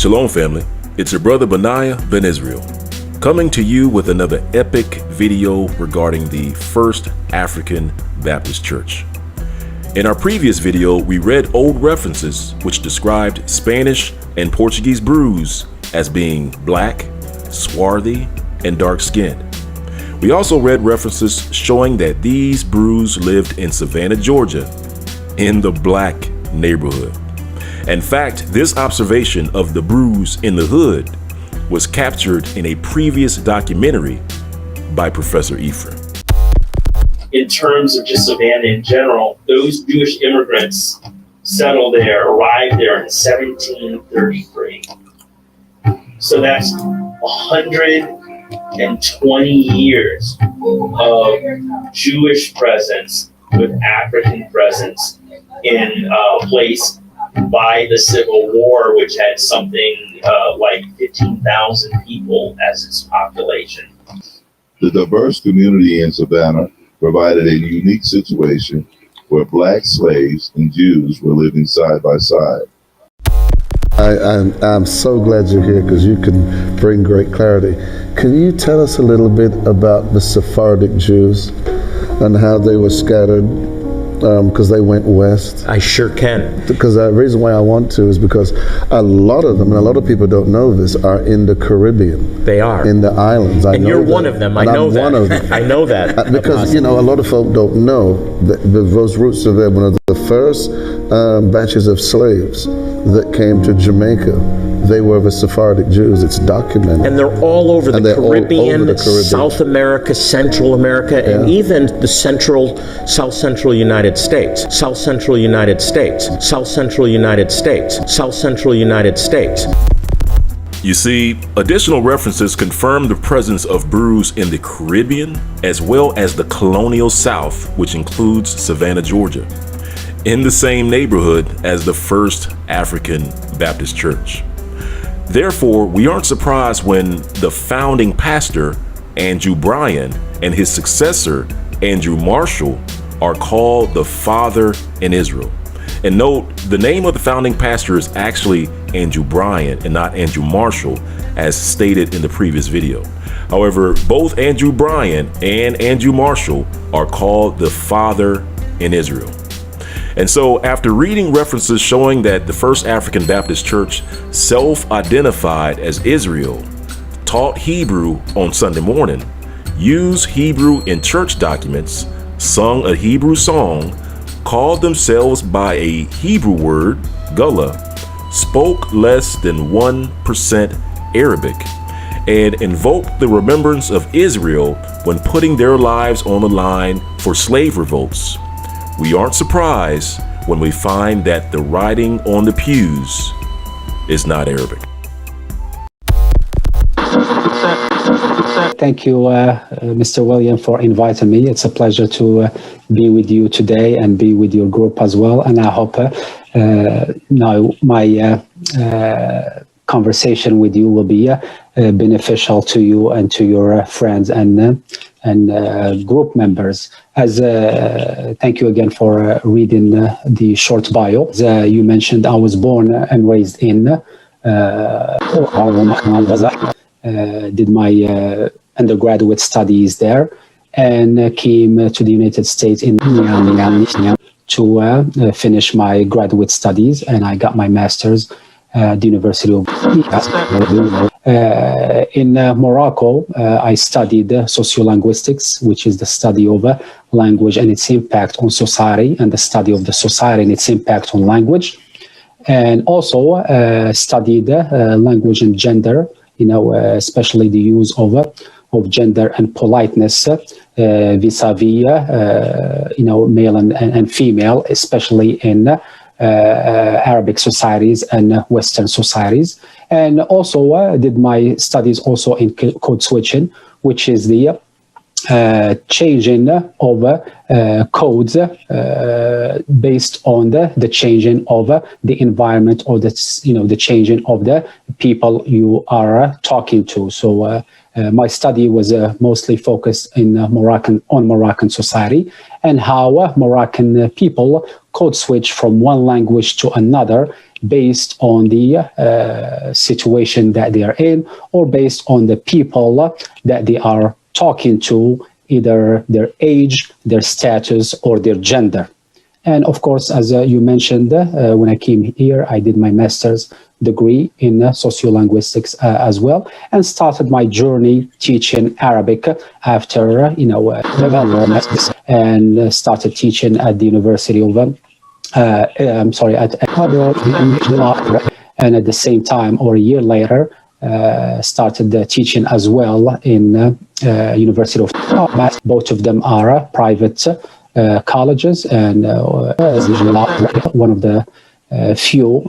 Shalom family, it's your brother Benaiah Ben Israel, coming to you with another epic video regarding the First African Baptist Church. In our previous video, we read old references which described Spanish and Portuguese brews as being black, swarthy, and dark-skinned. We also read references showing that these brews lived in Savannah, Georgia, in the black neighborhood. In fact, this observation of the brews in the hood was captured in a previous documentary by Professor Ephraim. In terms of just Savannah in general, those Jewish immigrants settled there, arrived there in 1733. So that's 120 years of Jewish presence with African presence in a place by the Civil War, which had something like 15,000 people as its population. The diverse community in Savannah provided a unique situation where black slaves and Jews were living side by side. I'm so glad you're here because you can bring great clarity. Can you tell us a little bit about the Sephardic Jews and how they were scattered because they went west? I sure can. Because the reason why I want to is because a lot of them, and a lot of people don't know this, are in the Caribbean. They are. In the islands. And you're one of them. I know that. I'm one of them. I know that. Because, you know, a lot of folk don't know that those roots are there. One of the first batches of slaves that came to Jamaica, they were the Sephardic Jews. It's documented. And they're all over the Caribbean, South America, Central America, and even the South Central United States, South Central United States, South Central United States, South Central United States. You see, additional references confirm the presence of brews in the Caribbean as well as the colonial South, which includes Savannah, Georgia, in the same neighborhood as the First African Baptist Church. Therefore, we aren't surprised when the founding pastor, Andrew Bryan, and his successor, Andrew Marshall, are called the Father in Israel. And note, the name of the founding pastor is actually Andrew Bryan and not Andrew Marshall, as stated in the previous video. However, both Andrew Bryan and Andrew Marshall are called the Father in Israel. And so after reading references showing that the First African Baptist Church self-identified as Israel, taught Hebrew on Sunday morning, used Hebrew in church documents, sung a Hebrew song, called themselves by a Hebrew word, Gullah, spoke less than 1% Arabic, and invoked the remembrance of Israel when putting their lives on the line for slave revolts, we aren't surprised when we find that the writing on the pews is not Arabic. Thank you, Mr. William, for inviting me. It's a pleasure to be with you today and be with your group as well. And I hope now my conversation with you will be beneficial to you and to your friends and group members. Thank you again for reading the short bio. As you mentioned, I was born and raised in did my undergraduate studies there and came to the United States in to finish my graduate studies, and I got my master's at the University of in Morocco. I studied sociolinguistics, which is the study of language and its impact on society, and the study of the society and its impact on language, and also studied language and gender, especially the use of gender and politeness vis-a-vis, male and female, especially in Arabic societies and Western societies. And also did my studies also in code switching, which is the changing of codes based on the changing of the environment, or the changing of the people you are talking to. So my study was mostly focused in Moroccan society, and how Moroccan people code switch from one language to another based on the situation that they are in, or based on the people that they are talking to, either their age, their status, or their gender. And of course, as you mentioned, when I came here, I did my master's degree in sociolinguistics as well, and started my journey teaching Arabic after, and started teaching at the University of, at Ecuador, and at the same time, or a year later, started teaching as well in University of both of them are private colleges, and one of the few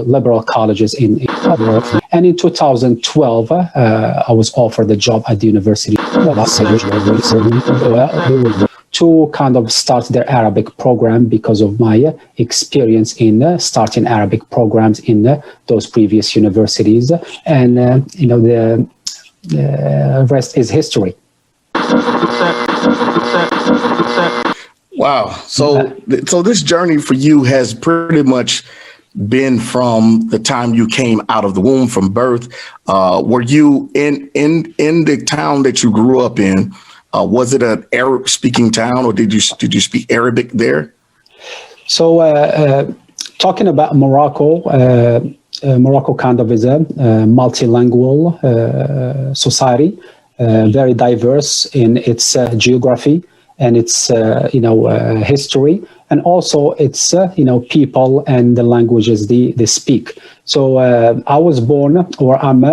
liberal colleges in Ecuador. And in 2012, I was offered the job at the University to kind of start their Arabic program because of my experience in starting Arabic programs in those previous universities. And, the rest is history. Wow. So this journey for you has pretty much been from the time you came out of the womb, from birth. Were you in the town that you grew up in? Was it an Arab-speaking town, or did you speak Arabic there? So, talking about Morocco, Morocco kind of is a multilingual society, very diverse in its geography and its history, and also its people and the languages they speak. So I was born, or I'm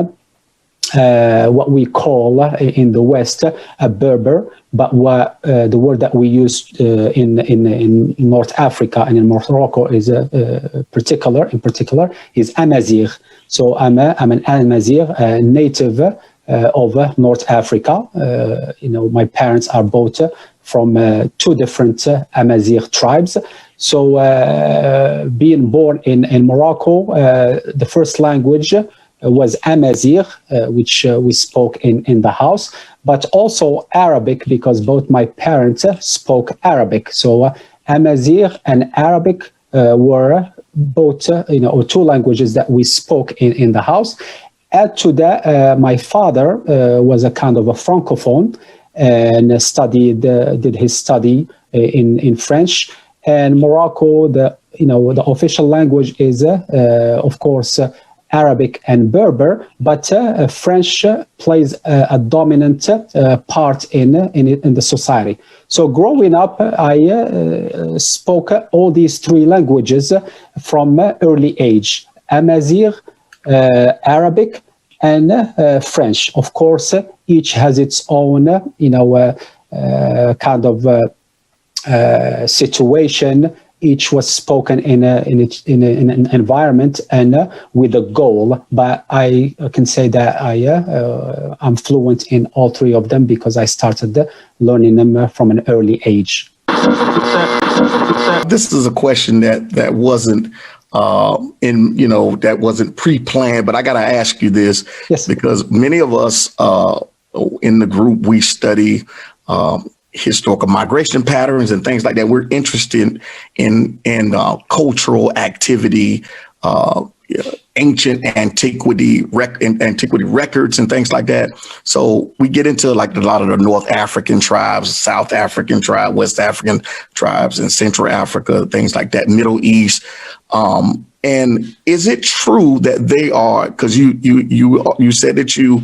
what we call in the West a Berber, but what the word that we use in North Africa and in Morocco is in particular is Amazigh. So I'm an Amazigh, native of North Africa. My parents are both from two different Amazigh tribes. So being born in Morocco, the first language was Amazigh, which we spoke in the house, but also Arabic, because both my parents spoke Arabic. So Amazigh and Arabic were both, two languages that we spoke in the house. Add to that, my father was a kind of a francophone and did his study in French. And Morocco, the official language is, of course, Arabic and Berber, but French plays a dominant part in the society. So growing up, I spoke all these three languages from early age: Amazigh, Arabic, and French. Of course, each has its own, kind of situation. Each was spoken in an environment and with a goal. But I can say that I'm fluent in all three of them because I started learning them from an early age. This is a question that wasn't that wasn't pre-planned, but I got to ask you this. Yes. Because many of us in the group, we study historical migration patterns and things like that. We're interested in cultural activity, ancient antiquity records and things like that. So we get into like a lot of the North African tribes, South African tribe, West African tribes, and Central Africa, things like that, Middle East. And is it true that they are, because you said that you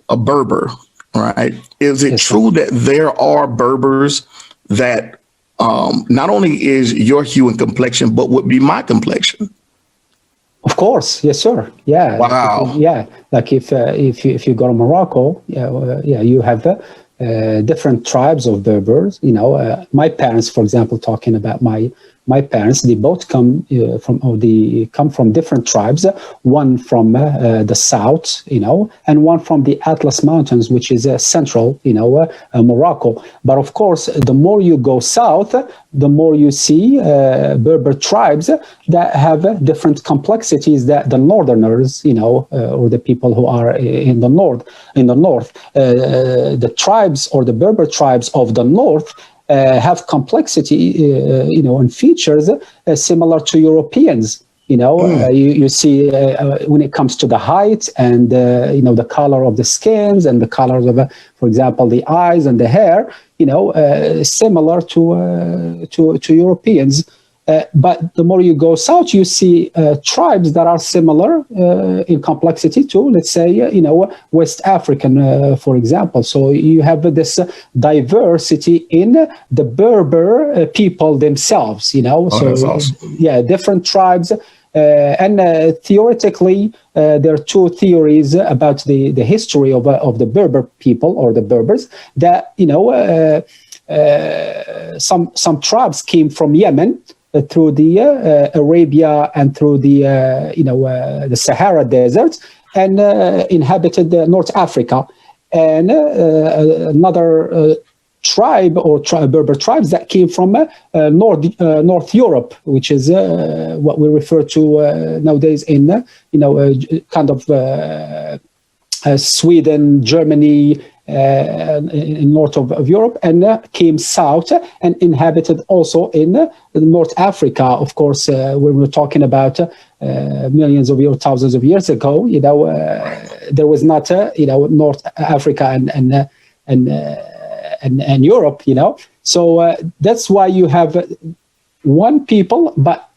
a Berber, right? Is it true that there are Berbers that not only is your hue and complexion, but would be my complexion? Of course, yes, sir. Yeah. Wow. Like if you go to Morocco, you have different tribes of Berbers. My parents, for example, talking about my my parents, they both come from different tribes. One from the south, and one from the Atlas Mountains, which is central, Morocco. But of course, the more you go south, the more you see Berber tribes that have different complexities that the northerners, or the people who are in the north. The tribes or the Berber tribes of the north have complexity, and features similar to Europeans. You see when it comes to the height and the color of the skins and the colors of, for example, the eyes and the hair, similar to Europeans. But the more you go south, you see tribes that are similar in complexity to, let's say, West African, for example. So you have this diversity in the Berber people themselves, That's awesome. Yeah, different tribes. And theoretically, there are two theories about the history of the Berber people or the Berbers that, some tribes came from Yemen, through the Arabia and through the Sahara Desert, and inhabited North Africa, and another tribe or Berber tribes that came from North Europe, which is what we refer to nowadays in kind of Sweden, Germany, in north of Europe, and came south and inhabited also in North Africa. Of course, when we're talking about millions of years, thousands of years ago, there was not North Africa and Europe, So that's why you have one people, but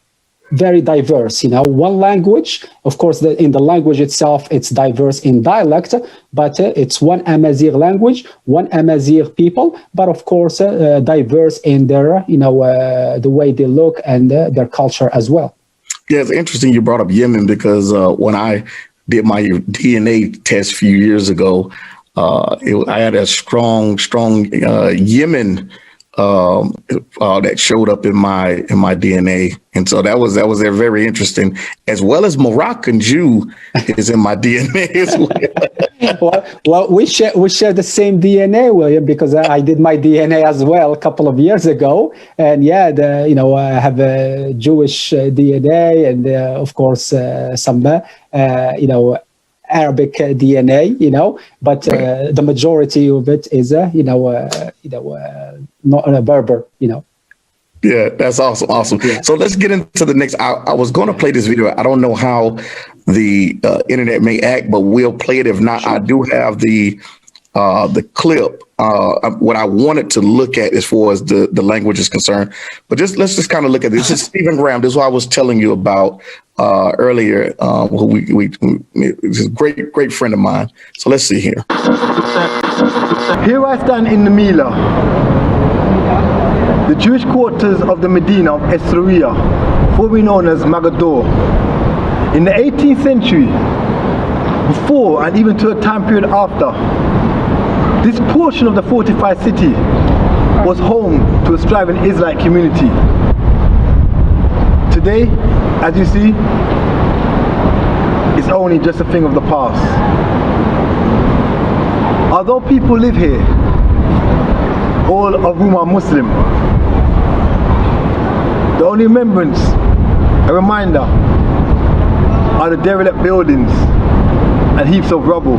very diverse, one language. Of course, in the language itself, it's diverse in dialect, but it's one Amazigh language, one Amazigh people, but of course, diverse in their, the way they look and their culture as well. Yeah, it's interesting you brought up Yemen because when I did my DNA test a few years ago, I had a strong Yemen that showed up in my DNA, and so that was very interesting, as well as Moroccan Jew is in my DNA as well. well, we share the same DNA, William, because I did my DNA as well a couple of years ago, and yeah, I have a Jewish DNA, and of course some Arabic DNA, but the majority of it is, not Berber, Yeah, that's awesome. Yeah. So let's get into the next. I was going to play this video. I don't know how the internet may act, but we'll play it. If not, sure. I do have the clip. What I wanted to look at as far as the language is concerned, but let's just kind of look at this. This is Stephen Graham. This is what I was telling you about earlier. This is a great friend of mine. So let's see here. Here I stand in the Mila, the Jewish quarters of the Medina of Esrauya, formerly known as Magadur. In the 18th century, before and even to a time period after, this portion of the fortified city was home to a thriving Israelite community. Today, as you see, it's only just a thing of the past. Although people live here, all of whom are Muslim, the only remembrance, a reminder, are the derelict buildings and heaps of rubble.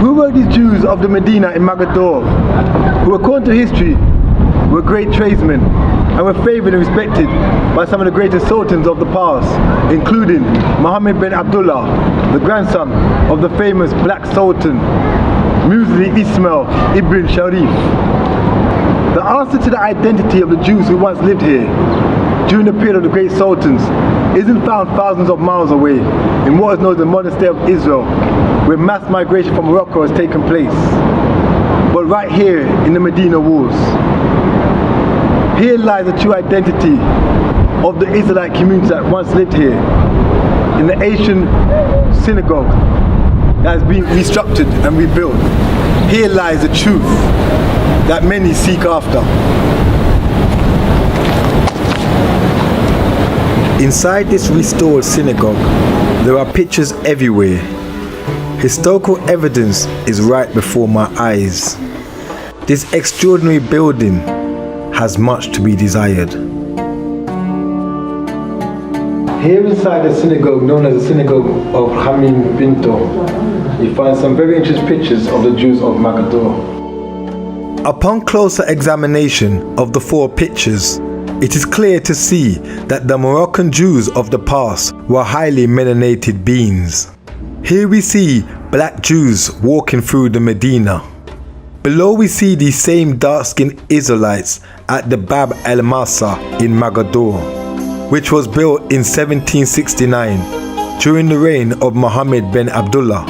Who were these Jews of the Medina in Magadur, who according to history were great tradesmen and were favored and respected by some of the greatest sultans of the past, including Muhammad bin Abdullah, the grandson of the famous Black Sultan, Musa Ismail ibn Sharif. The answer to the identity of the Jews who once lived here during the period of the great sultans isn't found thousands of miles away in what is known as the modern state of Israel, where mass migration from Morocco has taken place, but right here in the Medina walls. Here lies the true identity of the Israelite community that once lived here, in the ancient synagogue that has been restructured and rebuilt. Here lies the truth that many seek after. Inside this restored synagogue, there are pictures everywhere. Historical evidence is right before my eyes. This extraordinary building has much to be desired. Here inside the synagogue, known as the synagogue of Hamim Pinto, you find some very interesting pictures of the Jews of Magador. Upon closer examination of the 4 pictures, it is clear to see that the Moroccan Jews of the past were highly melanated beings. Here we see black Jews walking through the Medina. Below we see these same dark-skinned Israelites at the Bab el-Masa in Magador, which was built in 1769 during the reign of Mohammed bin Abdullah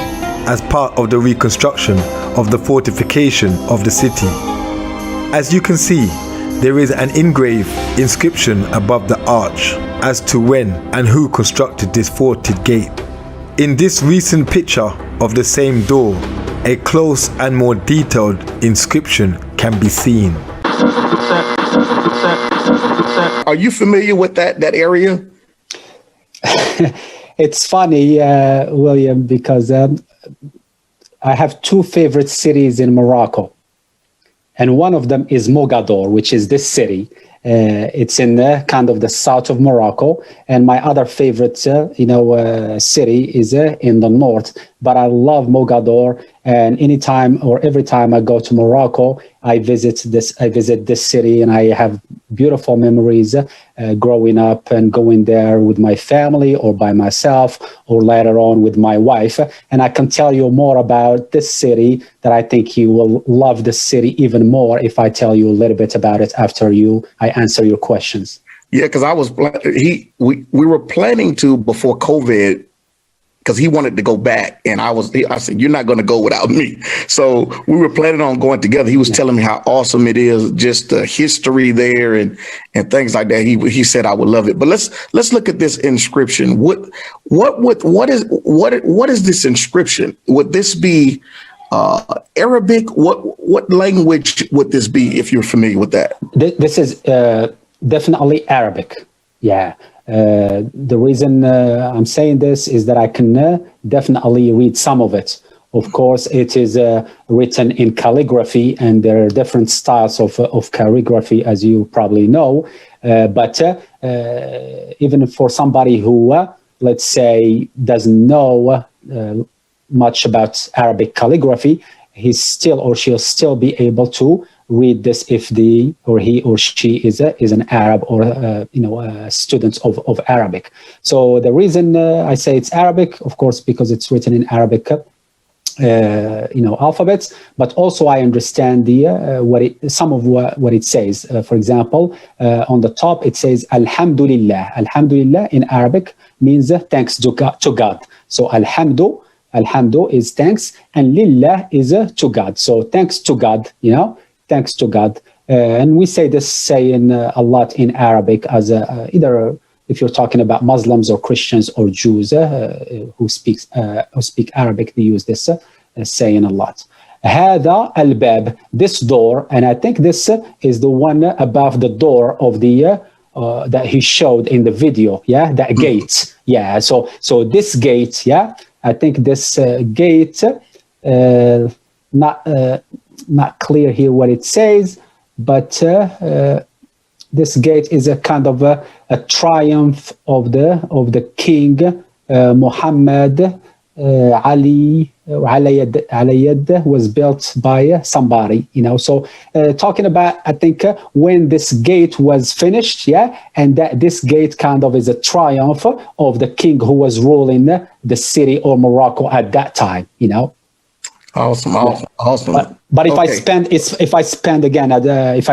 as part of the reconstruction of the fortification of the city. As you can see, there is an engraved inscription above the arch as to when and who constructed this forted gate. In this recent picture of the same door, a close and more detailed inscription can be seen. Are you familiar with that area? It's funny, William, because I have 2 favorite cities in Morocco. And one of them is Mogador, which is this city. It's in the kind of the south of Morocco. And my other favorite, city is in the north. But I love Mogador. And anytime or every time I go to Morocco, I visit this city, and I have beautiful memories growing up and going there with my family or by myself or later on with my wife. And I can tell you more about this city that I think you will love this city even more if I tell you a little bit about it after I answer your questions. Yeah, because we were planning to before COVID, because he wanted to go back, and I said, you're not going to go without me. So we were planning on going together. He was telling me how awesome it is, just the history there and things like that. He said I would love it. But let's look at this inscription. What is this inscription? Would this be Arabic? What language would this be, if you're familiar with that? This is definitely Arabic. Yeah. The reason I'm saying this is that I can definitely read some of it. Of course, it is written in calligraphy, and there are different styles of calligraphy, as you probably know. But even for somebody who, let's say, doesn't know much about Arabic calligraphy, he she'll still be able to read this if he or she is an Arab or student of Arabic. So the reason I say it's Arabic, of course, because it's written in Arabic alphabets, but also I understand some of what it says. For example, on the top it says Alhamdulillah. Alhamdulillah in Arabic means thanks to God. So Alhamdu is thanks, and Lillah is to God. So thanks to God, thanks to God. And we say this saying a lot in Arabic as either if you're talking about Muslims or Christians or Jews who speak Arabic, they use this saying a lot. هذا الباب, this door, and I think this is the one above the door of the that he showed in the video. Yeah, that gate. Yeah, so this gate. Yeah, I think this gate. Not clear here what it says, but this gate is a kind of a triumph of the king Muhammad Ali Alayad was built by somebody, So talking about, I think when this gate was finished, yeah, and that this gate kind of is a triumph of the king who was ruling the city of Morocco at that time, Awesome. But if okay. I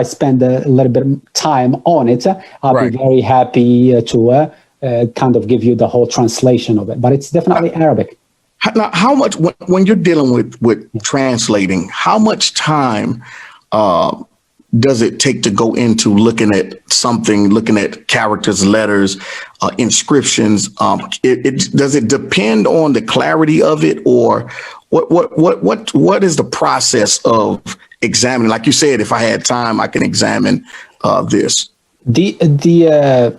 spend a little bit of time on it, I'll be very happy to kind of give you the whole translation of it. But it's definitely Arabic. Now, how much when you're dealing with translating, how much time does it take to go into looking at something, looking at characters, letters, inscriptions? Does it depend on the clarity of it, or what is the process of examining? Like you said, if I had time, I can examine this. The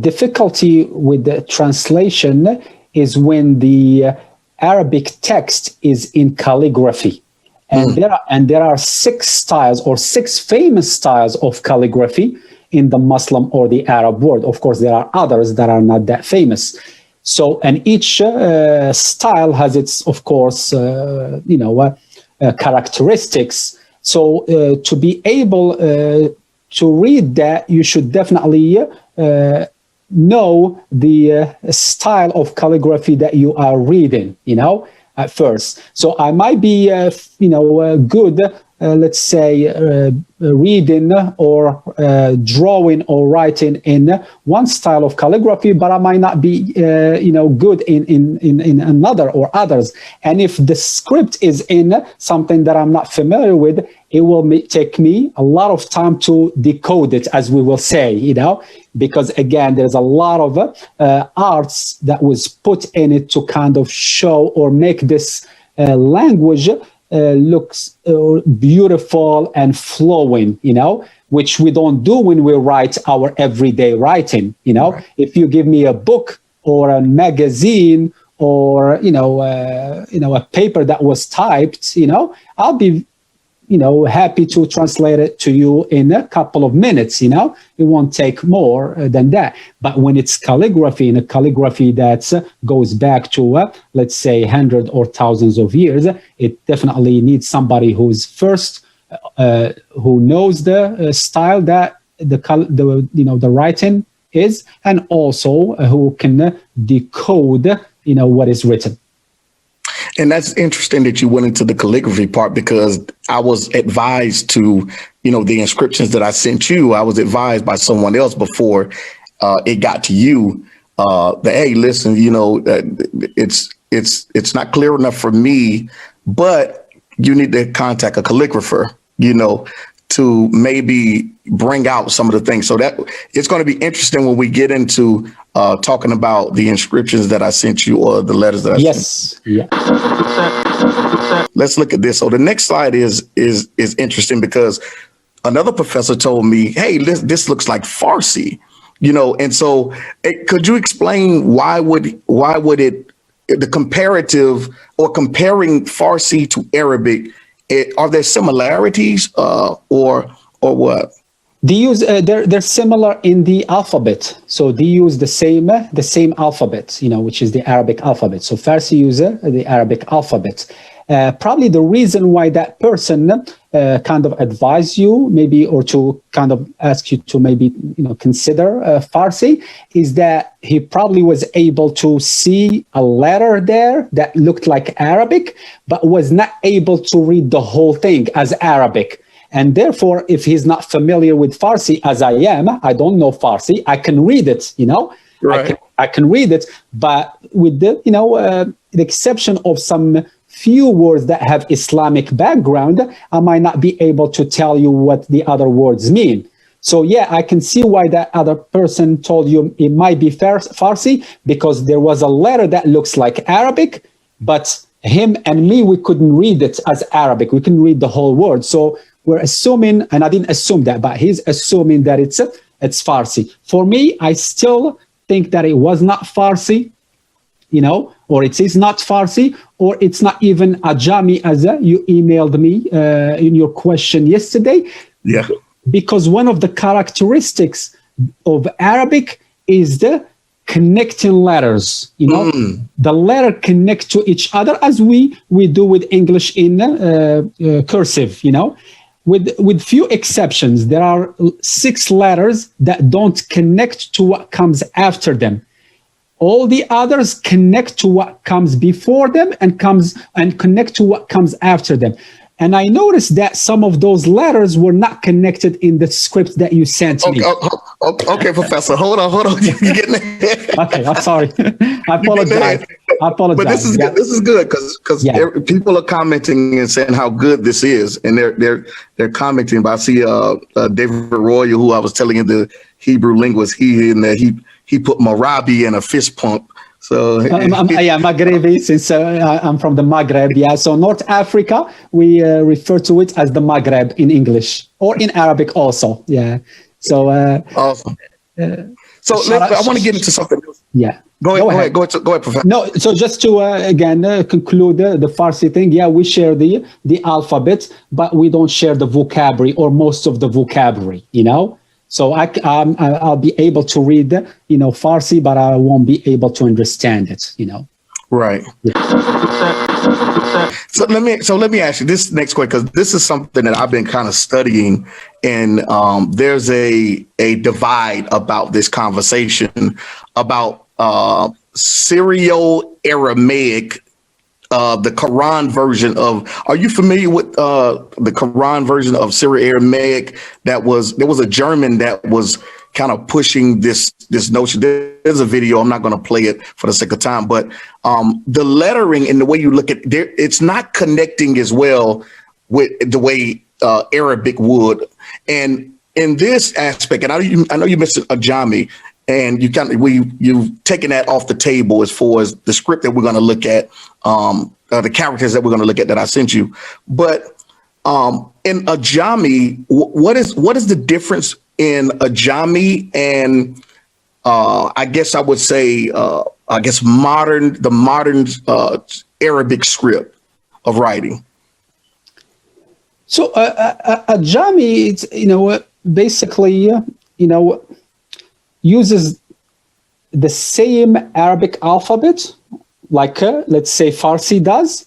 difficulty with the translation is when the Arabic text is in calligraphy. And there are 6 styles or 6 famous styles of calligraphy in the Muslim or the Arab world. Of course, there are others that are not that famous. So, and each style has its, of course, characteristics. So, to be able to read that, you should definitely know the style of calligraphy that you are reading, at first. So I might be, good, let's say, reading or drawing or writing in one style of calligraphy, but I might not be, good in another or others. And if the script is in something that I'm not familiar with, it will take me a lot of time to decode it, as we will say, because again, there's a lot of arts that was put in it to kind of show or make this language looks beautiful and flowing, which we don't do when we write our everyday writing. Right. If you give me a book or a magazine or a paper that was typed, I'll be happy to translate it to you in a couple of minutes, it won't take more than that. But when it's calligraphy, in a calligraphy that goes back to, let's say, hundreds or thousands of years, it definitely needs somebody who's first, who knows the style that the writing is, and also who can decode, what is written. And that's interesting that you went into the calligraphy part, because I was advised to, the inscriptions that I sent you, I was advised by someone else before it got to you that, hey, listen, it's not clear enough for me, but you need to contact a calligrapher, to maybe bring out some of the things. So that it's going to be interesting when we get into talking about the inscriptions that I sent you, or the letters that I sent you. Yeah. Let's look at this. So the next slide is interesting, because another professor told me, hey, this looks like Farsi, and so could you explain why would it, the comparative or comparing Farsi to Arabic, are there similarities or what? They use they're similar in the alphabet, so they use the same alphabet, which is the Arabic alphabet. So Farsi uses the Arabic alphabet. Probably the reason why that person kind of advised you, maybe, or to kind of ask you to maybe consider Farsi, is that he probably was able to see a letter there that looked like Arabic, but was not able to read the whole thing as Arabic. And therefore, if he's not familiar with Farsi, as I am, I don't know Farsi, I can read it, Right. I can read it, but with the exception of some few words that have Islamic background, I might not be able to tell you what the other words mean. So yeah, I can see why that other person told you it might be Farsi, because there was a letter that looks like Arabic, but him and me, we couldn't read it as Arabic. We couldn't read the whole word. So we're assuming, and I didn't assume that, but he's assuming that it's Farsi. For me, I still think that it was not Farsi, or it is not Farsi, or it's not even Ajami, as you emailed me in your question yesterday. Yeah. Because one of the characteristics of Arabic is the connecting letters. The letter connect to each other as we do with English in cursive. With few exceptions, there are 6 letters that don't connect to what comes after them. All the others connect to what comes before them and connect to what comes after them. And I noticed that some of those letters were not connected in the script that you sent me. Okay, Professor, hold on. You're getting ahead. Okay, I'm sorry. I apologize. But this is good. This is good because people are commenting and saying how good this is, and they're commenting. But I see David Royal, who I was telling you, the Hebrew linguist, he put Marabi in a fist pump. So Maghrebi, since I'm from the Maghreb. Yeah, so North Africa, we refer to it as the Maghreb in English. or in Arabic also. Yeah. So awesome. So I want to get into something else. Yeah. Go ahead, Professor. No, so just to again conclude the Farsi thing. Yeah, we share the alphabet, but we don't share the vocabulary or most of the vocabulary. You know, so I'll be able to read Farsi, but I won't be able to understand it. You know. Right. So let me ask you this next question, because this is something that I've been kind of studying, and there's a divide about this conversation about Syro-Aramaic, the Quran version of. Are you familiar with the Quran version of Syro-Aramaic? There was a German that was kind of pushing this notion. There's a video. I'm not going to play it for the sake of time, but the lettering and the way you look at it, it's not connecting as well with the way Arabic would. And in this aspect, and I know you mentioned Ajami, and you've taken that off the table as far as the script that we're going to look at, the characters that we're going to look at that I sent you. But in Ajami, what is the difference in Ajami and I guess I would say the modern Arabic script of writing? So Ajami, it's basically uses the same Arabic alphabet, like let's say Farsi does,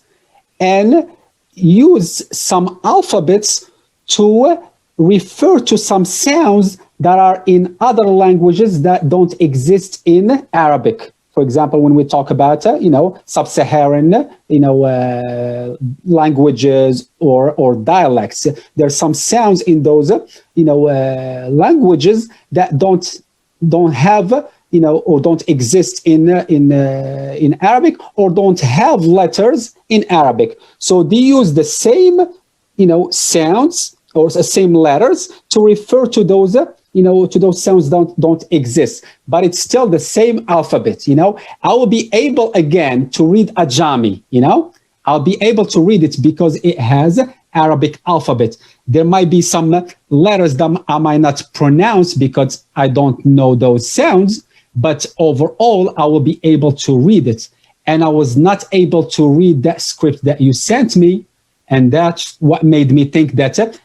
and use some alphabets to refer to some sounds that are in other languages that don't exist in Arabic. For example, when we talk about sub-Saharan languages or dialects, there's some sounds in those languages that don't have or don't exist in Arabic, or don't have letters in Arabic. So they use the same sounds or the same letters to refer to those to those sounds don't exist, but it's still the same alphabet. I will be able again to read Ajami. I'll be able to read it because it has Arabic alphabet. There might be some letters that I might not pronounce because I don't know those sounds, but overall I will be able to read it. And I was not able to read that script that you sent me, and that's what made me think that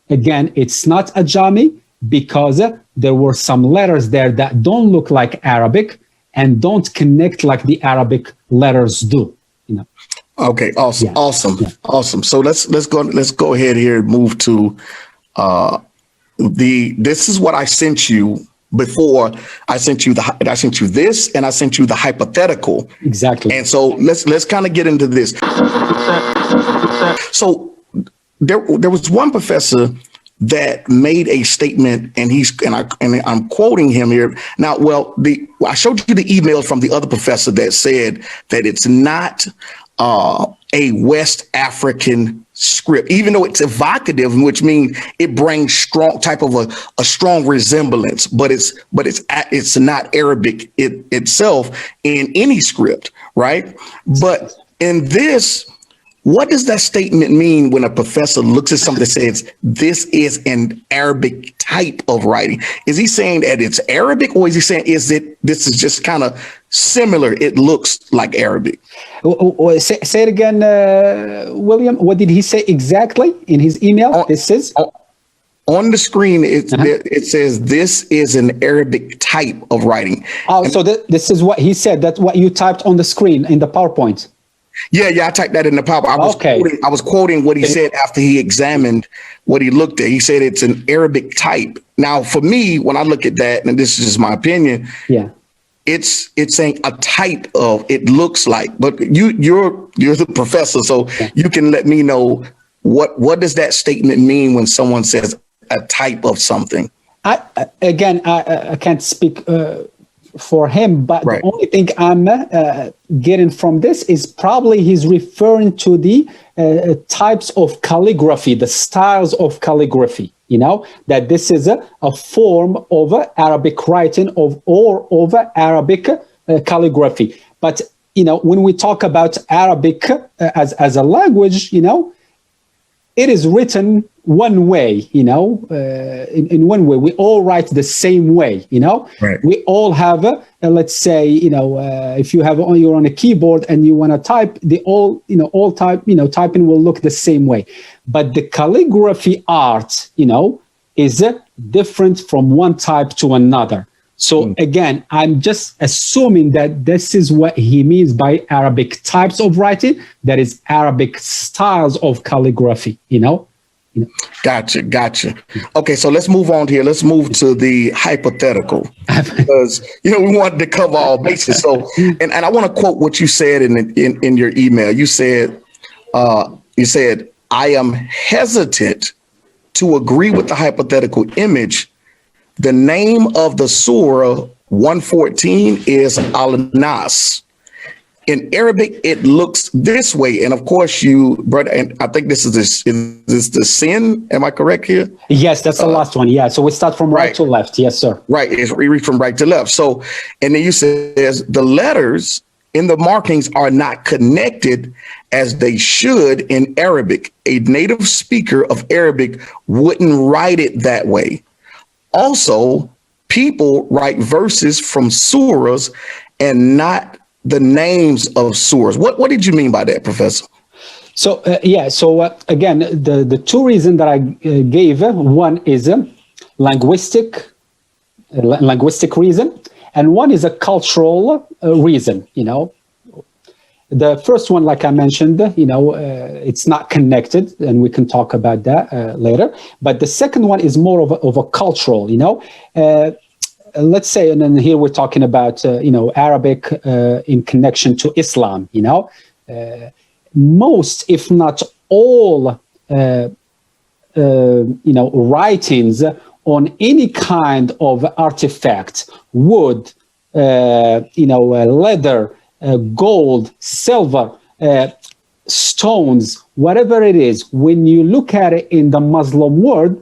again it's not Ajami, because there were some letters there that don't look like Arabic and don't connect like the Arabic letters do. Okay, awesome, Yeah. awesome, Yeah. awesome. So let's go ahead here and move to this is what I sent you before. I sent you this, and I sent you the hypothetical. Exactly. And so let's kind of get into this. So there was one professor that made a statement, and I'm quoting him here. Now, I showed you the email from the other professor that said that it's not a West African script, even though it's evocative, which means it brings strong type of a strong resemblance, but it's not Arabic itself in any script, right? But in this, what does that statement mean when a professor looks at something that says this is an Arabic type of writing? Is he saying that it's Arabic, or is he saying this is just kind of similar? It looks like Arabic. Say it again, William. What did he say exactly in his email? This is on the screen. It says this is an Arabic type of writing. Oh, so this is what he said. That's what you typed on the screen in the PowerPoint. Yeah, I typed that in the PowerPoint. I was quoting what he said after he examined what he looked at. He said it's an Arabic type. Now, for me, when I look at that, and this is just my opinion, yeah, it's saying a type of, it looks like. But you're the professor, so you can let me know what does that statement mean when someone says a type of something. I can't speak for him, but right. The only thing I'm getting from this is probably he's referring to the types of calligraphy, the styles of calligraphy, that this is a form of Arabic writing or of Arabic calligraphy. But, when we talk about Arabic as a language, it is written one way, in one way. We all write the same way, Right. We all have, let's say, if you're on a keyboard and you want to type, typing will look the same way. But the calligraphy art, is different from one type to another. So again, I'm just assuming that this is what he means by Arabic types of writing. That is Arabic styles of calligraphy, Gotcha. Okay, so let's move on here. Let's move to the hypothetical because we wanted to cover all bases. So, and I want to quote what you said in your email. You said, "I am hesitant to agree with the hypothetical image. The name of the surah 114 is Al-Nas. In Arabic, it looks this way." And of course, and I think this is the sin. Am I correct here? Yes, that's the last one. Yeah. So we start from right to left. Yes, sir. Right. We read from right to left. So, and then you says the letters in the markings are not connected as they should in Arabic. A native speaker of Arabic wouldn't write it that way. Also, people write verses from surahs and not the names of surahs. What did you mean by that, Professor? So, again, the two reasons that I gave, one is a linguistic reason, and one is a cultural reason, The first one, like I mentioned, it's not connected, and we can talk about that later. But the second one is more of a cultural, let's say, and then here we're talking about, Arabic in connection to Islam, most, if not all, writings on any kind of artifact, wood, leather, gold, silver, stones, whatever it is, when you look at it in the Muslim world,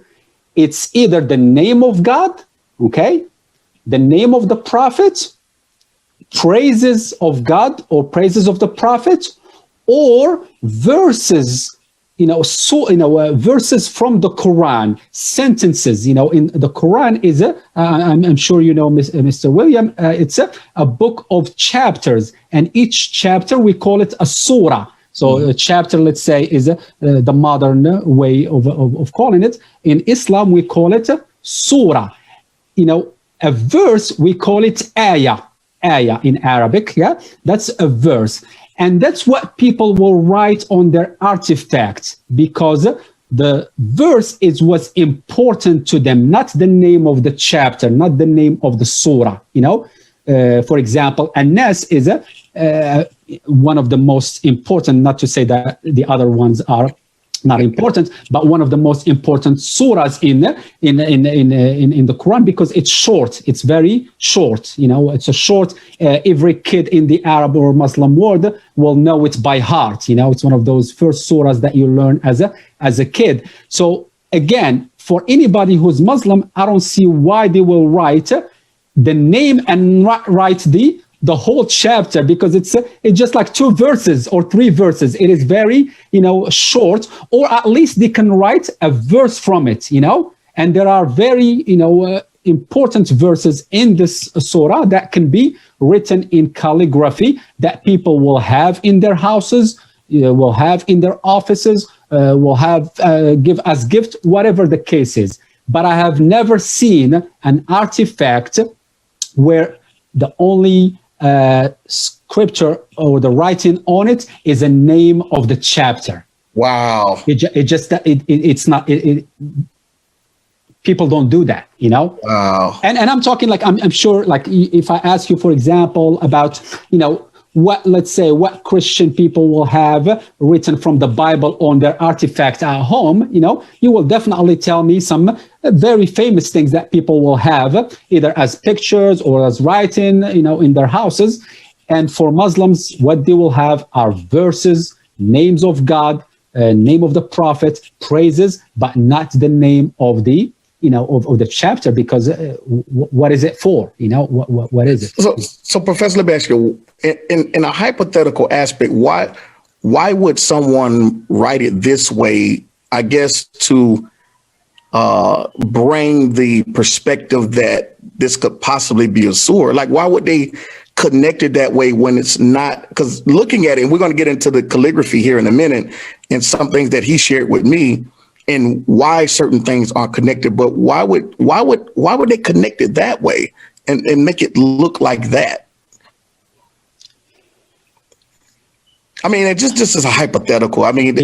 it's either the name of God, okay, the name of the prophet, praises of God or praises of the prophet, or verses, verses from the Quran, sentences, in the Quran is I'm sure Mr. William, it's a book of chapters, and each chapter we call it a surah. So a chapter, let's say, is the modern way of calling it. In Islam, we call it surah. A verse, we call it ayah in Arabic. Yeah, that's a verse. And that's what people will write on their artifacts, because the verse is what's important to them, not the name of the chapter, not the name of the surah. For example, An-Nas is one of the most important, not to say that the other ones are not important, but one of the most important surahs in the Quran, because it's short. It's very short. It's a short. Every kid in the Arab or Muslim world will know it by heart. It's one of those first surahs that you learn as a kid. So again, for anybody who's Muslim, I don't see why they will write the name and write the whole chapter, because it's just like 2 verses or 3 verses. It is very, short, or at least they can write a verse from it, and there are very, important verses in this surah that can be written in calligraphy that people will have in their houses, will have in their offices, will have give as gift, whatever the case is. But I have never seen an artifact where the only scripture or the writing on it is a name of the chapter. Wow. It's not. People don't do that, Wow. And I'm talking like I'm sure, like if I ask you, for example, about what Christian people will have written from the Bible on their artifact at home, you will definitely tell me some very famous things that people will have either as pictures or as writing, in their houses. And for Muslims, what they will have are verses, names of God, name of the prophet, praises, but not the name of the of the chapter, because what is it for? What is it? So Professor, let me ask you, in a hypothetical aspect, why would someone write it this way I guess, to bring the perspective that this could possibly be a sewer? Like, why would they connect it that way when it's not? Because looking at it, and we're going to get into the calligraphy here in a minute and some things that he shared with me and why certain things are connected. But why would they connect it that way and make it look like that? I mean, it just is a hypothetical. I mean,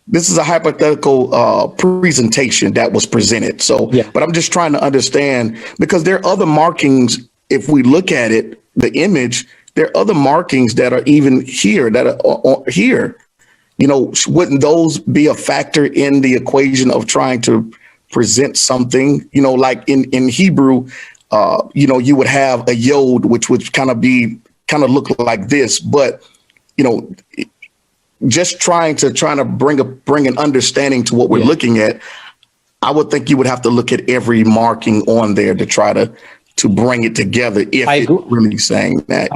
this is a hypothetical presentation that was presented. So, but I'm just trying to understand, because there are other markings. If we look at it, the image, there are other markings that are even here, that are here. You know, wouldn't those be a factor in the equation of trying to present something? You know, like in Hebrew, you know, you would have a yod, which would kind of look like this, but you know, just trying to bring an understanding to what we're looking at. I would think you would have to look at every marking on there to try to bring it together. If it's really saying that,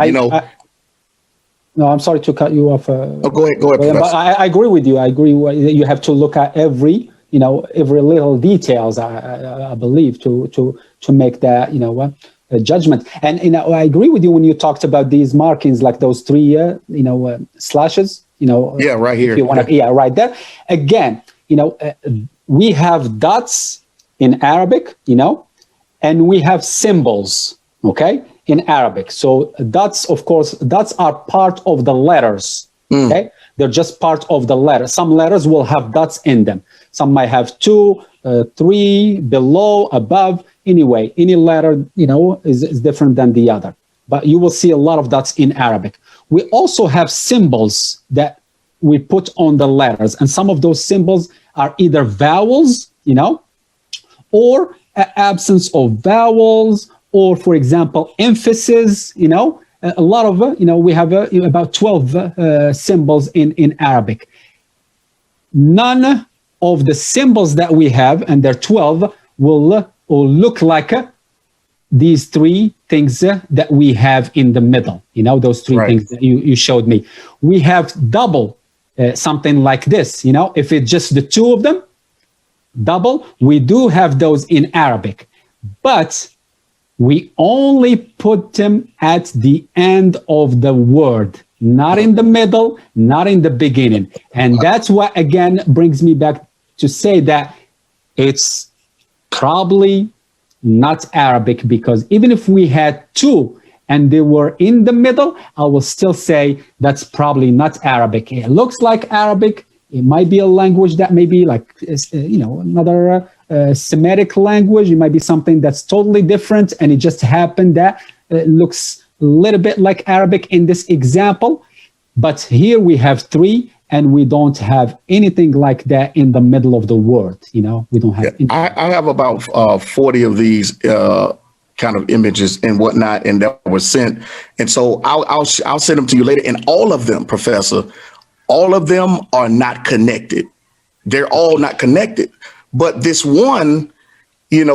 no, I'm sorry to cut you off. Go ahead, Professor. But I agree with you. I agree. You have to look at every little details. I believe to make that a judgment. And I agree with you when you talked about these markings, like those three slashes. Right here. If you want to, right there. Again, we have dots in Arabic, and we have symbols. Okay. In Arabic. So dots, of course, dots are part of the letters. Okay, they're just part of the letter. Some letters will have dots in them. Some might have 2, 3, below, above. Anyway, any letter, is different than the other. But you will see a lot of dots in Arabic. We also have symbols that we put on the letters, and some of those symbols are either vowels, or absence of vowels. Or, for example, emphasis, a lot of, we have about 12 symbols in Arabic. None of the symbols that we have, and there are 12, will look like these three things that we have in the middle, those three things that you showed me. We have double something like this, if it's just the two of them, double, we do have those in Arabic. But we only put them at the end of the word, not in the middle, not in the beginning. And that's what, again, brings me back to say that it's probably not Arabic, because even if we had two and they were in the middle, I will still say that's probably not Arabic. It looks like Arabic. It might be a language that may be like, another Semitic language. It might be something that's totally different, and it just happened that it looks a little bit like Arabic in this example. But here we have three, and we don't have anything like that in the middle of the word. We don't have. I have about 40 of these kind of images and whatnot, and that was sent. And so I'll send them to you later. And all of them, Professor, all of them are not connected. They're all not connected. But this one, it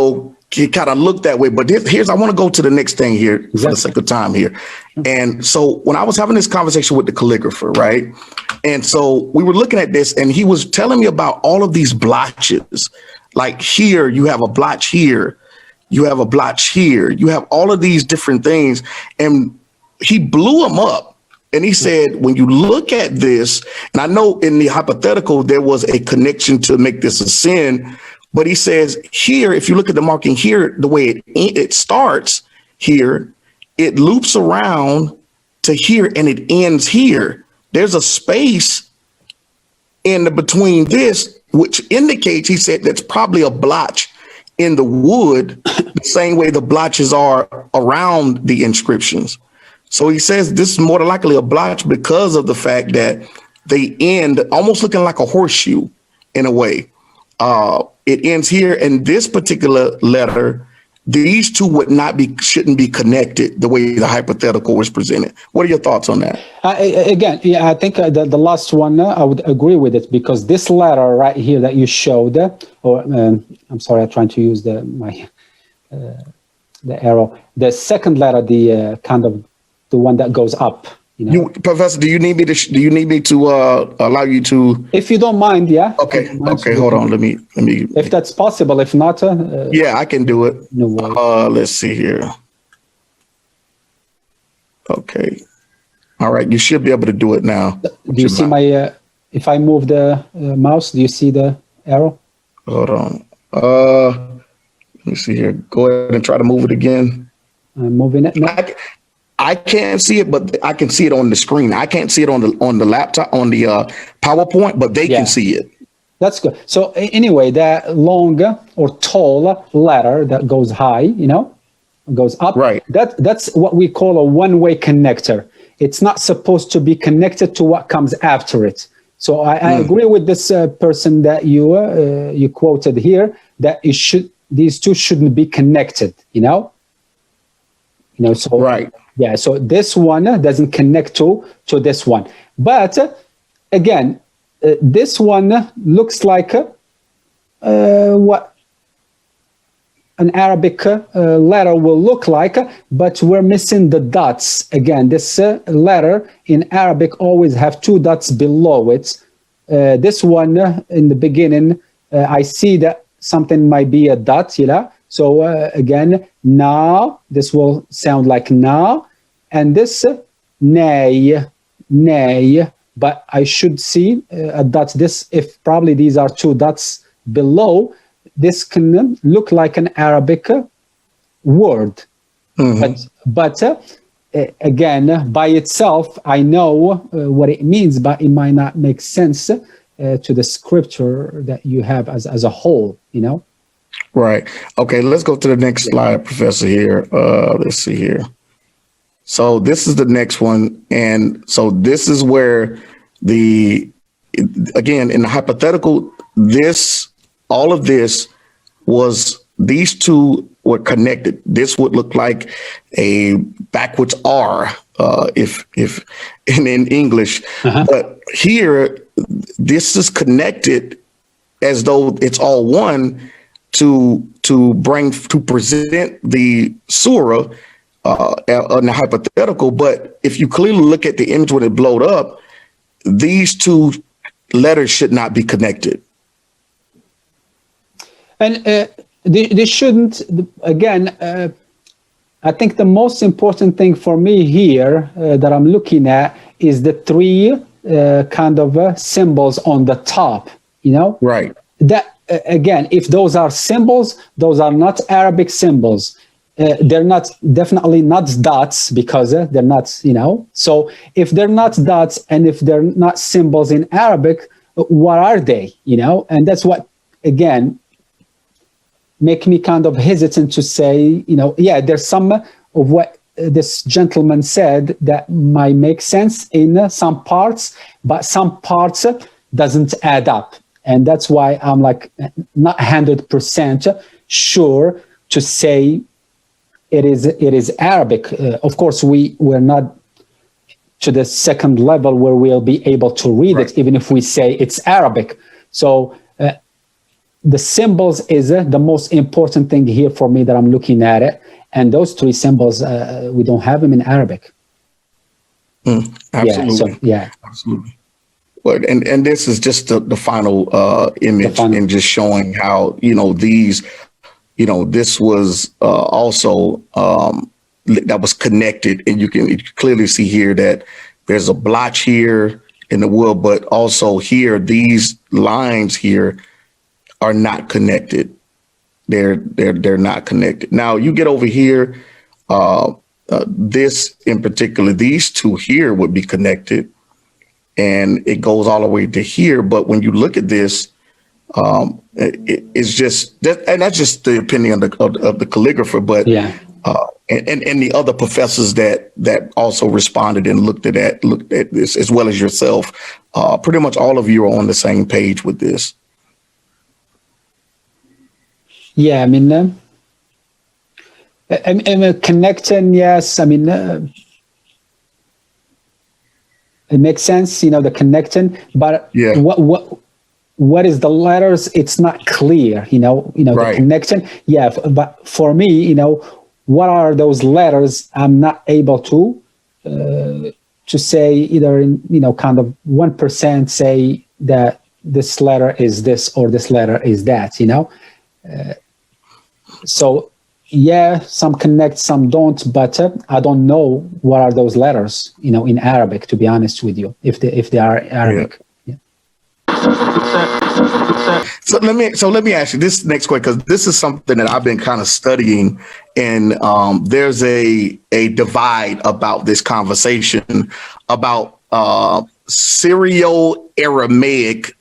kind of looked that way. But I want to go to the next thing here for the sake of time here. And so when I was having this conversation with the calligrapher, right? And so we were looking at this, and he was telling me about all of these blotches. Like here, you have a blotch here. You have a blotch here. You have all of these different things. And he blew them up. And he said, when you look at this, and I know in the hypothetical, there was a connection to make this a sin, but he says here, if you look at the marking here, the way it starts here, it loops around to here and it ends here. There's a space in between this, which indicates, he said, that's probably a blotch in the wood, the same way the blotches are around the inscriptions. So he says this is more than likely a blotch because of the fact that they end almost looking like a horseshoe in a way. It ends here, and this particular letter, these two shouldn't be connected the way the hypothetical was presented. What are your thoughts on that? I think the last one, I would agree with it, because this letter right here that you showed, I'm sorry, I'm trying to use the arrow. The second letter, the kind of the one that goes up, Professor, do you need me to allow you to? If you don't mind, yeah. Okay. Hold on. Let me. If that's possible. If not, yeah, I can do it. No worries. Let's see here. Okay. All right. You should be able to do it now. Do you see my? If I move the mouse, do you see the arrow? Hold on. Let me see here. Go ahead and try to move it again. I'm moving it now. I can't see it, but I can see it on the screen. I can't see it on the laptop, on the PowerPoint, but they can see it. That's good. So anyway, that long or tall ladder that goes high, goes up. Right. That's what we call a one-way connector. It's not supposed to be connected to what comes after it. So I agree with this person that you quoted here, that these two shouldn't be connected. So right. Yeah, so this one doesn't connect to this one. But again, this one looks like what an Arabic letter will look like, but we're missing the dots. Again, this letter in Arabic always have two dots below it. This one in the beginning, I see that something might be a dot, So again, now, this will sound like now, and this nay, but I should see a dot. If probably these are two dots below, this can look like an Arabic word. Mm-hmm. But again, by itself, I know what it means, but it might not make sense to the scripture that you have as a whole, Right. Okay, let's go to the next slide, Professor, here. Let's see here. So this is the next one. And so this is where again, in the hypothetical, all of this these two were connected. This would look like a backwards R, if in English. Uh-huh. But here, this is connected as though it's all one to present the surah in the hypothetical. But if you clearly look at the image when it blowed up, these two letters should not be connected. And they shouldn't. Again, I think the most important thing for me here that I'm looking at is the three kind of symbols on the top. Right. That again, if those are symbols, those are not Arabic symbols. They're definitely not dots, because they're not. So if they're not dots and if they're not symbols in Arabic, what are they? And that's what again make me kind of hesitant to say, there's some of what this gentleman said that might make sense in some parts, but some parts doesn't add up. And that's why I'm like not 100% sure to say it is Arabic. Of course, we're not to the second level where we'll be able to read it, even if we say it's Arabic. So the symbols is the most important thing here for me that I'm looking at it. And those three symbols, we don't have them in Arabic. Absolutely. Absolutely. Well, and this is just the final image, and just showing how, these, this was also that was connected. And you can clearly see here that there's a blotch here in the wood, but also here, these lines here are not connected. They're not connected. Now you get over here, this in particular, these two here would be connected, and it goes all the way to here. But when you look at this, it's just that, and that's just the opinion of the calligrapher. But and the other professors that also responded and looked at this, as well as yourself, pretty much all of you are on the same page with this. Yeah, I mean, connecting, yes. I mean, it makes sense, the connecting. But what is the letters? It's not clear, the connection. Yeah, but for me, what are those letters? I'm not able to to say either in, kind of 1% say that this letter is this or this letter is that, so yeah, some connect, some don't, but I don't know what are those letters, in Arabic, to be honest with you, if they are Arabic. Yeah. So let me ask you this next question, because this is something that I've been kind of studying, and there's a divide about this conversation about Syro-Aramaic,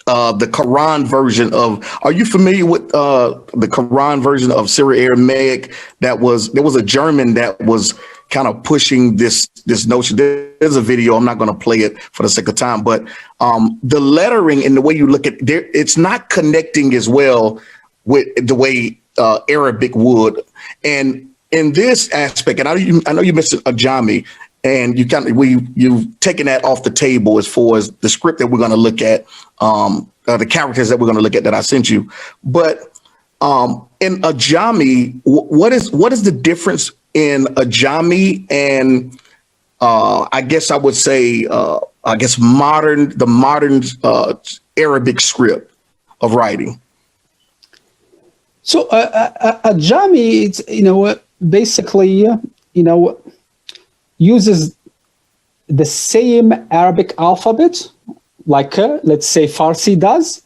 the Quran version of. Are you familiar with the Quran version of Syro-Aramaic? There was a German that was kind of pushing this notion. There's a video. I'm not going to play it for the sake of time, but the lettering and the way you look at it, it's not connecting as well with the way Arabic would. And in this aspect, and I know you mentioned Ajami, and you've taken that off the table as far as the script that we're going to look at, the characters that we're going to look at that I sent you. But in Ajami, what is the difference in Ajami and I guess I would say the modern Arabic script of writing? So Ajami, it's basically uses the same Arabic alphabet, like let's say Farsi does,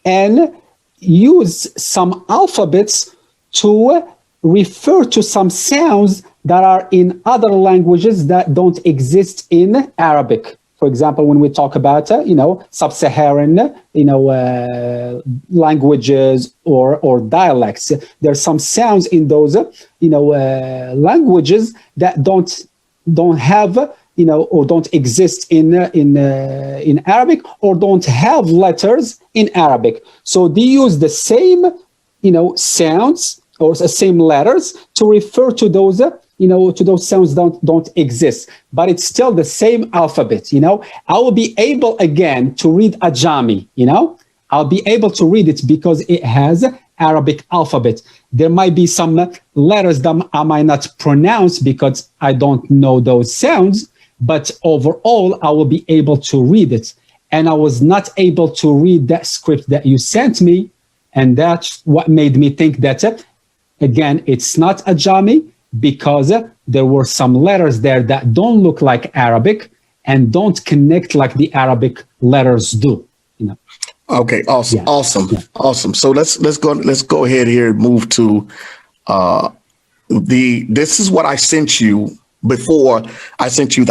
and use some alphabets to refer to some sounds that are in other languages that don't exist in Arabic. For example, when we talk about sub-Saharan languages or dialects, there's some sounds in those languages that don't have or don't exist in Arabic, or don't have letters in Arabic. So they use the same sounds or the same letters to refer to those to those sounds don't exist, but it's still the same alphabet. I will be able again to read Ajami. I'll be able to read it because it has Arabic alphabet. There might be some letters that I might not pronounce because I don't know those sounds, but overall I will be able to read it. And I was not able to read that script that you sent me, and that's what made me think that again it's not Ajami, because there were some letters there that don't look like Arabic and don't connect like the Arabic letters do. Okay, awesome, Yeah. awesome, Yeah. awesome. So let's go ahead here and move to this is what I sent you before. I sent you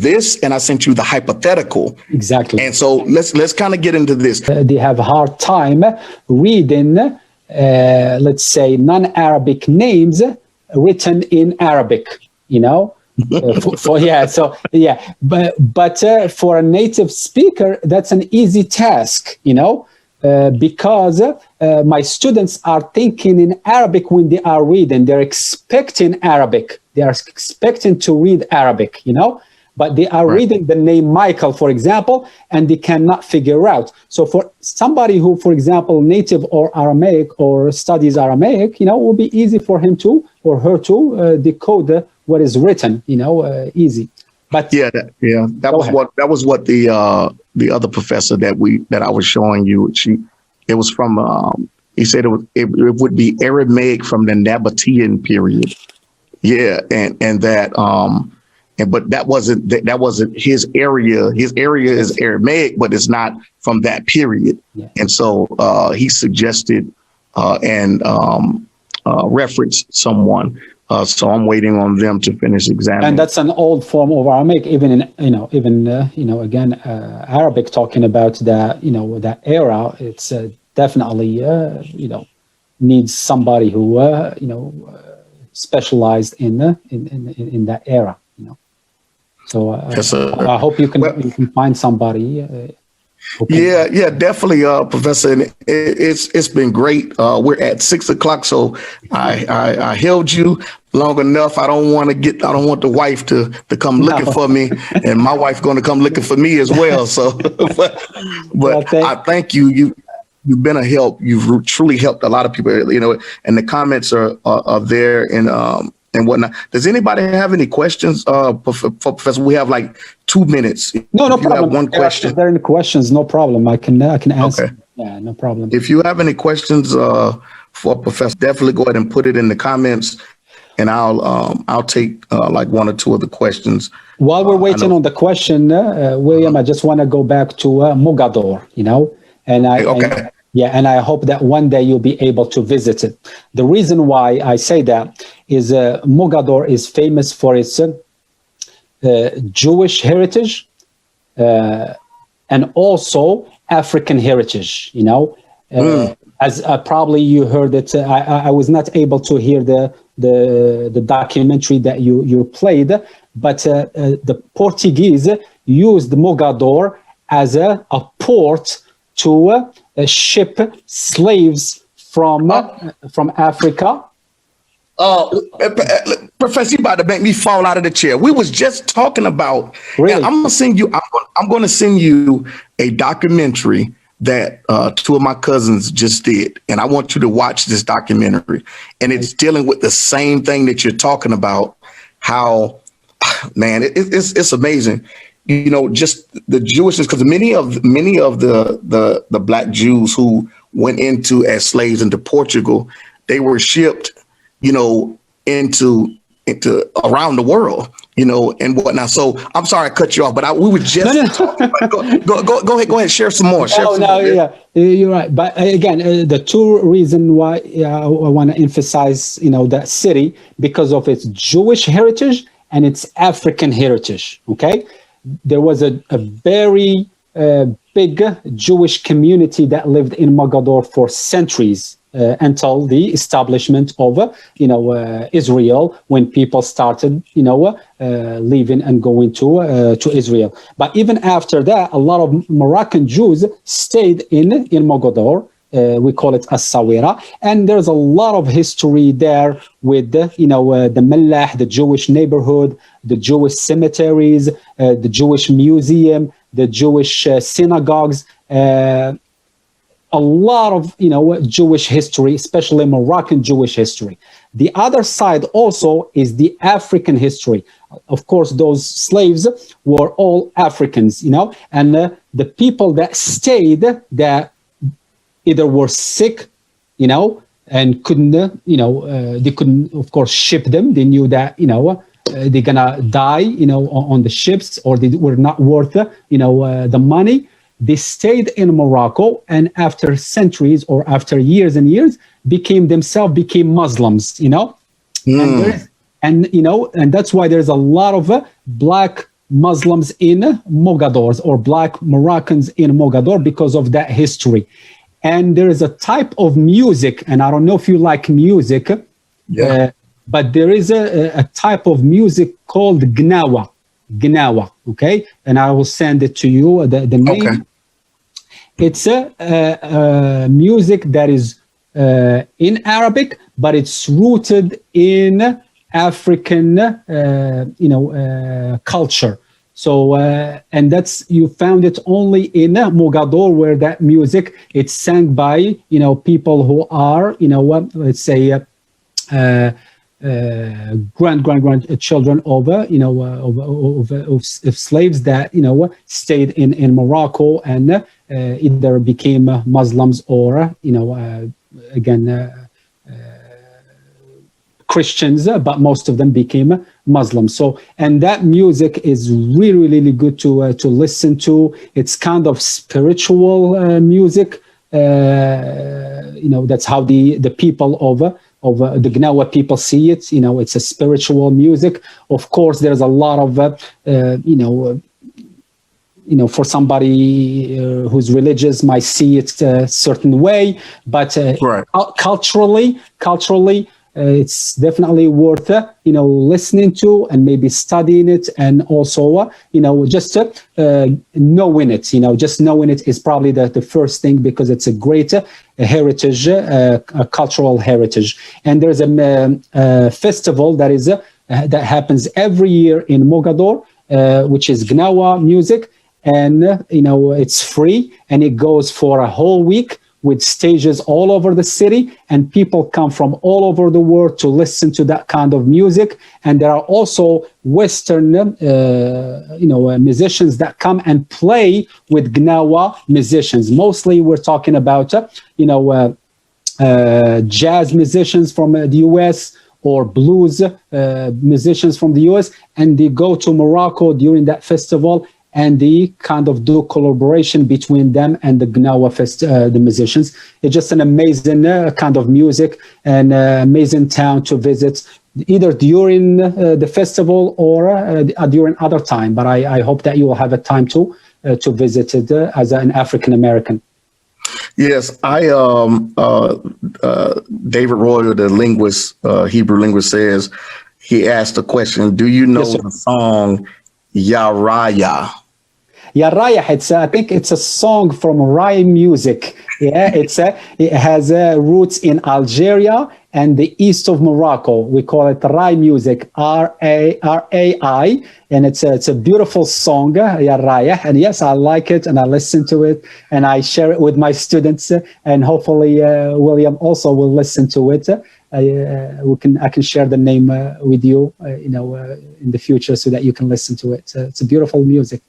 this, and I sent you the hypothetical. Exactly. And so let's kind of get into this. They have a hard time reading, let's say, non-Arabic names written in Arabic, but for a native speaker, that's an easy task, because my students are thinking in Arabic when they are reading. They're expecting Arabic. They are expecting to read Arabic, but they are reading the name Michael, for example, and they cannot figure out. So for somebody who, for example, native or Aramaic or studies Aramaic, will be easy for him to or her to decode what is written, easy. But that was what the other professor that I was showing you. It was from he said it would be Aramaic from the Nabatean period. Yeah, and that but that wasn't his area. His area is Aramaic, but it's not from that period. Yeah. And so he suggested and referenced someone. So I'm waiting on them to finish examining. And that's an old form of Aramaic, even in Arabic, talking about that era. It's definitely needs somebody who specialized in that era. So I hope you can find somebody. Yeah, definitely, Professor. And it's been great. We're at 6:00, so I held you long enough. I don't want the wife to come looking for me, and my wife going to come looking for me as well. So, but I thank you. You've been a help. You've truly helped a lot of people. And the comments are there and whatnot. Does anybody have any questions for Professor? We have like 2 minutes. No If you problem. have one question. If there are any questions, no problem. I can answer. Okay. Yeah, no problem. If you have any questions for Professor, definitely go ahead and put it in the comments, and I'll take like one or two of the questions. While we're waiting on the question, William, I just want to go back to Mogador, and and I hope that one day you'll be able to visit it. The reason why I say that is Mogador is famous for its Jewish heritage and also African heritage, as probably you heard it. I was not able to hear the documentary that you played, but the Portuguese used Mogador as a port to ship slaves from Africa. Professor, you about to make me fall out of the chair. We was just talking about. Really? I'm gonna send you. I'm gonna send you a documentary that two of my cousins just did, and I want you to watch this documentary. And it's dealing with the same thing that you're talking about. How, man, it's amazing. Just the Jewishness, because many of the Black Jews who went into as slaves into Portugal, they were shipped, into around the world, and whatnot. So I'm sorry I cut you off, but we were just talking about, go ahead, share some more. Yeah, you're right. But again, the two reasons why I want to emphasize, that city, because of its Jewish heritage and its African heritage. Okay. There was a very big Jewish community that lived in Mogador for centuries until the establishment of, Israel, when people started, leaving and going to Israel. But even after that, a lot of Moroccan Jews stayed in Mogador. We call it As-Sawira, and there's a lot of history there with the Mallah, the Jewish neighborhood, the Jewish cemeteries, the Jewish museum, the Jewish synagogues, a lot of Jewish history, especially Moroccan Jewish history. The other side also is the African history. Of course, those slaves were all Africans, and the people that stayed that either were sick, and couldn't, they couldn't, of course, ship them. They knew that, they're gonna die, on the ships, or they were not worth, the money. They stayed in Morocco, and after centuries or after years and years, became Muslims, and that's why there's a lot of Black Muslims in Mogador, or Black Moroccans in Mogador, because of that history. And there is a type of music, and I don't know if you like music, but there is a type of music called Gnawa, okay? And I will send it to you, the name. Okay. It's a music that is in Arabic, but it's rooted in African, culture. So, and you found it only in Mogador, where that music, it's sang by, people who are, let's say, grandchildren of, of slaves that, stayed in Morocco and either became Muslims or, Christians, but most of them became Muslims. So, and that music is really, really good to listen to. It's kind of spiritual music. That's how the people of the Gnawa people see it. It's a spiritual music. Of course, there's a lot of for somebody who's religious might see it a certain way, but culturally. It's definitely worth, listening to and maybe studying it, and also, just knowing it. Just knowing it is probably the first thing, because it's a great heritage, a cultural heritage. And there's a festival that happens every year in Mogador, which is Gnawa music, and it's free, and it goes for a whole week, with stages all over the city, and people come from all over the world to listen to that kind of music. And there are also Western, musicians that come and play with Gnawa musicians. Mostly, we're talking about, jazz musicians from the U.S. or blues musicians from the U.S. And they go to Morocco during that festival, and they kind of do collaboration between them and the Gnawa the musicians. It's just an amazing kind of music and amazing town to visit, either during the festival or during other time. But I hope that you will have a time to visit it as an African American. Yes, David Royer, the linguist, Hebrew linguist, says, he asked the question, do you know the song Yaraya? Yaraya, I think it's a song from Rai music. Yeah, it has roots in Algeria and the east of Morocco. We call it Rai music, R-A-I, and it's a beautiful song, Yaraya. And yes, I like it, and I listen to it, and I share it with my students, and hopefully William also will listen to it. I can share the name with you, in the future, so that you can listen to it. It's a beautiful music.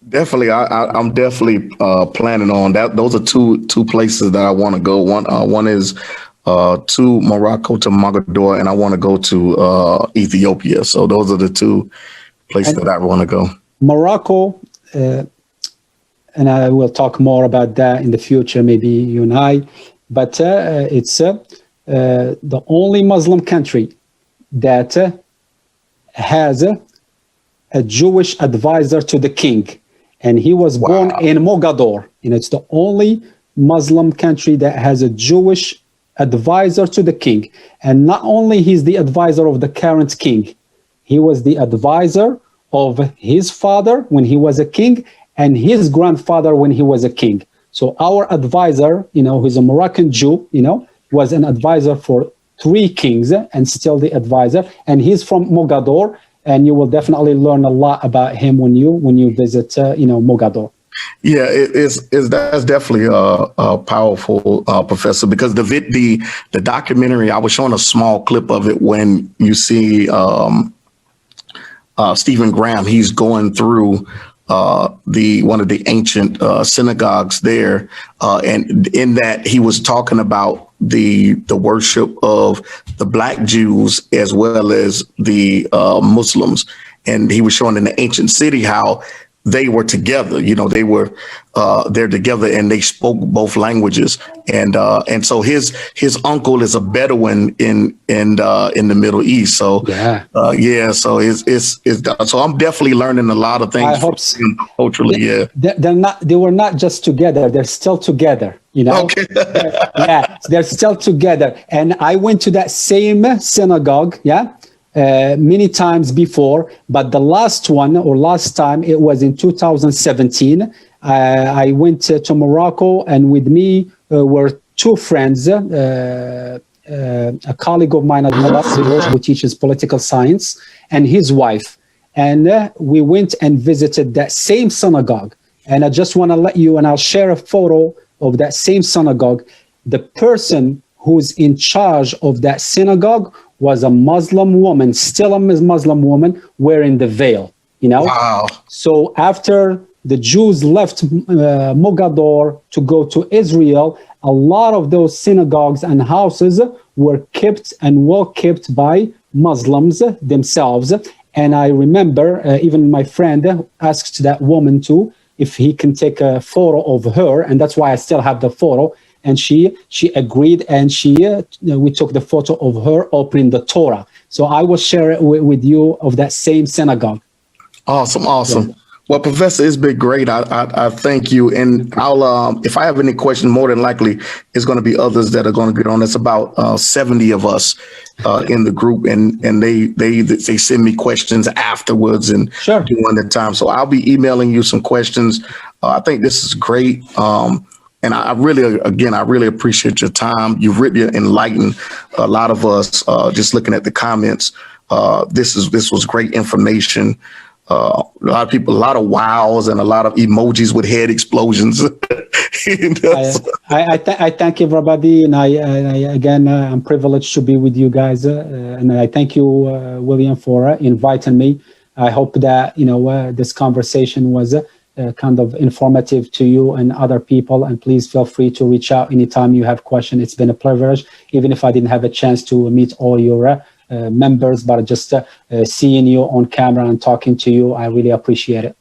Definitely, I'm definitely planning on that. Those are two places that I want to go. One is to Morocco, to Mogador, and I want to go to Ethiopia. So those are the two places that I want to go. Morocco, and I will talk more about that in the future, maybe you and I. But it's the only Muslim country that has a Jewish advisor to the king. And he was born in Mogador. It's the only Muslim country that has a Jewish advisor to the king. And not only he's the advisor of the current king, he was the advisor of his father when he was a king and his grandfather when he was a king. So our advisor, who's a Moroccan Jew, was an advisor for 3 kings and still the advisor. And he's from Mogador. And you will definitely learn a lot about him when you visit, Mogador. Yeah, that's definitely a powerful professor, because the documentary, I was showing a small clip of it when you see Stephen Graham. He's going through one of the ancient synagogues there, and in that he was talking about the worship of the Black Jews as well as the Muslims, and he was showing in the ancient city how they were together. They were they're together and they spoke both languages, and so his uncle is a Bedouin in the Middle East. So so it's so I'm definitely learning a lot of things. I hope so. Culturally. Yeah, they were not just together; they're still together. Okay. They're still together. And I went to that same synagogue. Many times before, but the last time it was in 2017. I went to Morocco, and with me were 2 friends, a colleague of mine at Morocco who teaches political science, and his wife. And we went and visited that same synagogue. And I just want to let you, and I'll share a photo of that same synagogue. The person who's in charge of that synagogue was a Muslim woman, still a Muslim woman, wearing the veil, Wow. So after the Jews left Mogador to go to Israel, a lot of those synagogues and houses were kept and well kept by Muslims themselves. And I remember even my friend asked that woman if he can take a photo of her, and that's why I still have the photo. And she agreed, and we took the photo of her opening the Torah. So I will share it with you of that same synagogue. Awesome. Yeah. Well, Professor, it's been great. I thank you. And I'll if I have any questions, more than likely it's going to be others that are going to get on. It's about 70 of us in the group, and they send me questions afterwards and during the time. So I'll be emailing you some questions. I think this is great. And I really appreciate your time. You've really enlightened a lot of us just looking at the comments. This was great information. a lot of people, a lot of wows and a lot of emojis with head explosions. I thank everybody, and again, I'm privileged to be with you guys, and I thank you, William, for inviting me. I hope that this conversation was kind of informative to you and other people, and please feel free to reach out anytime you have questions. It's been a privilege, even if I didn't have a chance to meet all your members, but just seeing you on camera and talking to you, I really appreciate it.